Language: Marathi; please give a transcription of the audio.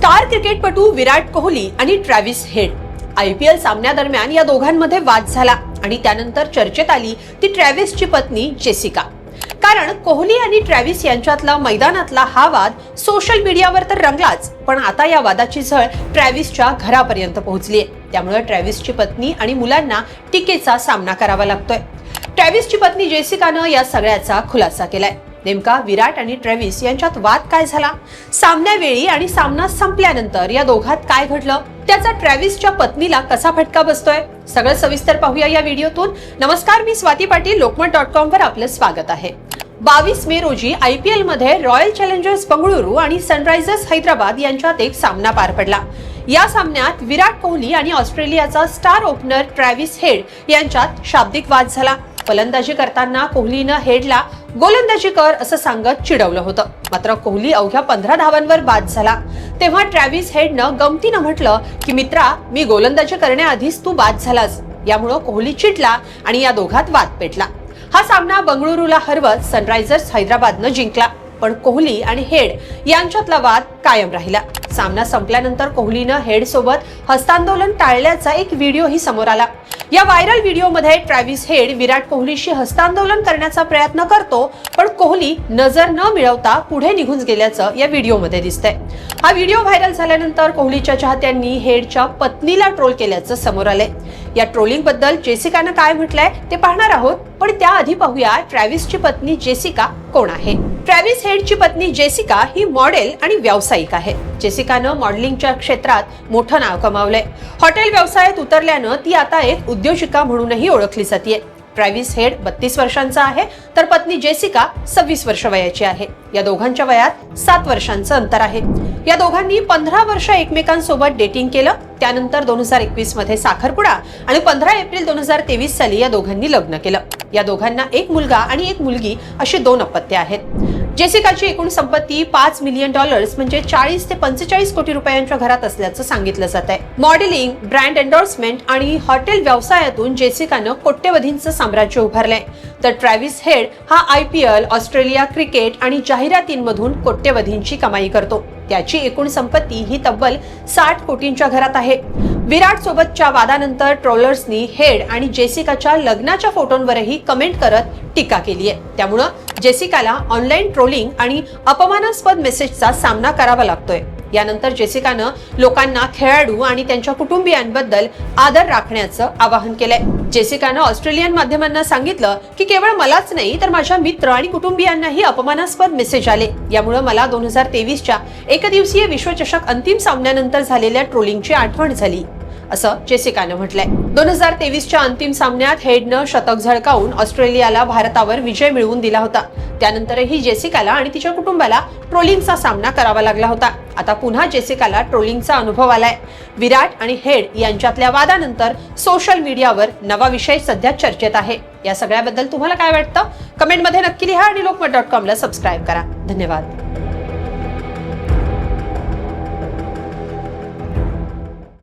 स्टार क्रिकेटपटू विराट कोहली आणि ट्रॅव्हिस हेड IPL सामन्यादरम्यान या दोघांमध्ये वाद झाला आणि त्यानंतर चर्चेत आली ती ट्रॅव्हिसची पत्नी जेसिका। कारण कोहली आणि ट्रॅव्हिस यांच्यातला मैदानातला हा वाद सोशल मीडियावर तर रंगलाच, पण आता या वादाची झळ ट्रॅव्हिसच्या घरापर्यंत पोहोचलीये। त्यामुळे ट्रॅव्हिसची पत्नी आणि मुलांना टीकेचा सामना करावा लागतोय। ट्रॅव्हिसची पत्नी जेसिकानं या सगळ्याचा खुलासा केलाय। नेमका विराट आणि ट्रॅव्हिस यांच्यात वाद काय झाला, सामन्यावेळी आणि सामना संपल्यानंतर या दोघात काय घडलं, त्याचा ट्रॅव्हिसच्या पत्नीला कसा फटका बसतोय, सगळं सविस्तर पाहूया या व्हिडिओतून। नमस्कार, मी स्वाती पाटील, लोकमत.com वर आपलं स्वागत आहे। 22 मे रोजी IPL मध्ये रॉयल चॅलेंजर्स बंगळुरू आणि सनरायझर्स हैदराबाद यांच्यात एक सामना पार पडला। या सामन्यात विराट कोहली आणि ऑस्ट्रेलियाचा स्टार ओपनर ट्रॅव्हिस हेड यांच्यात शाब्दिक वाद झाला। फलंदाजी करताना कोहलीनं हेडला गोलंदाजी कर असं सांगत चिडवलं होतं, मात्र कोहली अवघ्या 15 धावांवर बाद झाला। तेव्हा ट्रॅव्हिस हेडनं गमतीनं म्हटलं की मित्रा, मी गोलंदाजी करण्याआधीच तू बाद झालास। यामुळे कोहली चिडला आणि या दोघात वाद पेटला। हा सामना बंगळुरूला हरवत सनरायझर्स हैदराबादनं जिंकला, पण कोहली आणि हेड यांच्यातला वाद कायम राहिला। सामना संपल्यानंतर कोहलीनं हेड सोबत हस्तांदोलन टाळल्याचा एक व्हिडिओही समोर आला। या व्हायरल व्हिडिओमध्ये ट्रॅव्हिस हेड विराट कोहलीशी हस्तांदोलन करण्याचा प्रयत्न करतो, पण कोहली नजर न मिळवता पुढे निघून गेल्याचं या व्हिडिओमध्ये दिसतंय। हा व्हिडिओ व्हायरल झाल्यानंतर कोहलीच्या चाहत्यांनी हेडच्या पत्नीला ट्रोल केल्याचं समोर आलंय। या ट्रोलिंग बद्दल जेसिकानं काय म्हटलंय ते पाहणार आहोत, पण त्याआधी पाहूया ट्रॅव्हिसची पत्नी जेसिका कोण आहे। ट्रॅव्हिस हेडची पत्नी जेसिका ही मॉडेल आणि व्यावसायिक आहे। जेसिकानं मॉडेलिंगच्या क्षेत्रात मोठं नाव कमावलंय। हॉटेल व्यवसायात उतरल्यानं ती आता एक उद्योजिका म्हणूनही ओळखली जाते। ट्रॅव्हिस हेड 32 वर्षांचा आहे, तर पत्नी जेसिका 26 वर्ष वयाची आहे। या दोघांच्या वयात 7 वर्षांचं अंतर आहे। या दोघांनी 15 वर्ष एकमेकांसोबत डेटिंग केलं। त्यानंतर 2021 मध्ये साखरपुडा आणि 15 एप्रिल 2023 साली या दोघांनी लग्न केलं। या दोघांना एक मुलगा आणि एक मुलगी अशी 2 अपत्ये आहेत। जेसिकाची एकूण संपत्ती $5 मिलियन म्हणजे 40 ते 45 कोटी रुपयांच्या घरात असल्याचं सांगितलं जात आहे। मॉडेलिंग, ब्रँड एंडोर्समेंट आणि हॉटेल व्यवसायातून जेसिकानं कोट्यवधींचं साम्राज्य उभारलंय, तर ट्रॅव्हिस हेड हा IPL, ऑस्ट्रेलिया क्रिकेट आणि जाहिरातींमधून कोट्यवधींची कमाई करतो। त्याची एकूण संपत्ती ही तब्बल 60 कोटींच्या घरात आहे। विराट सोबतच्या वादानंतर ट्रोलर्सनी हेड आणि जेसिकाच्या लग्नाच्या फोटोंवरही कमेंट करत टीका केली आहे। त्यामुळे जेसिकाला ऑनलाईन ट्रोलिंग आणि अपमानास्पद मेसेजचा सामना करावा लागतोय। यानंतर जेसिकानं लोकांना खेळाडू आणि त्यांच्या कुटुंबियांबद्दल आदर राखण्याचं आवाहन केलंय। जेसिकानं ऑस्ट्रेलियन माध्यमांना सांगितलं की केवळ मलाच नाही तर माझ्या मित्र आणि कुटुंबियांनाही अपमानास्पद मेसेज आले। यामुळे मला 2023च्या एकदिवसीय विश्वचषक अंतिम सामन्यानंतर झालेल्या ट्रोलिंगची आठवण झाली, असं जेसिकानं म्हटलंय। 2023च्या अंतिम सामन्यात हेडनं शतक झळकावून ऑस्ट्रेलियाला भारतावर विजय मिळवून दिला होता। त्यानंतरही जेसिकाला आणि तिच्या कुटुंबाला ट्रोलिंगचा सामना करावा लागला होता। आता पुन्हा जेसिकाला ट्रोलिंगचा अनुभव आलाय। विराट आणि हेड यांच्यातल्या वादानंतर सोशल मीडियावर नवा विषय सध्या चर्चेत आहे। या सगळ्याबद्दल तुम्हाला काय वाटतं, कमेंटमध्ये नक्की लिहा आणि लोकमत.com ला सबस्क्राईब करा। धन्यवाद।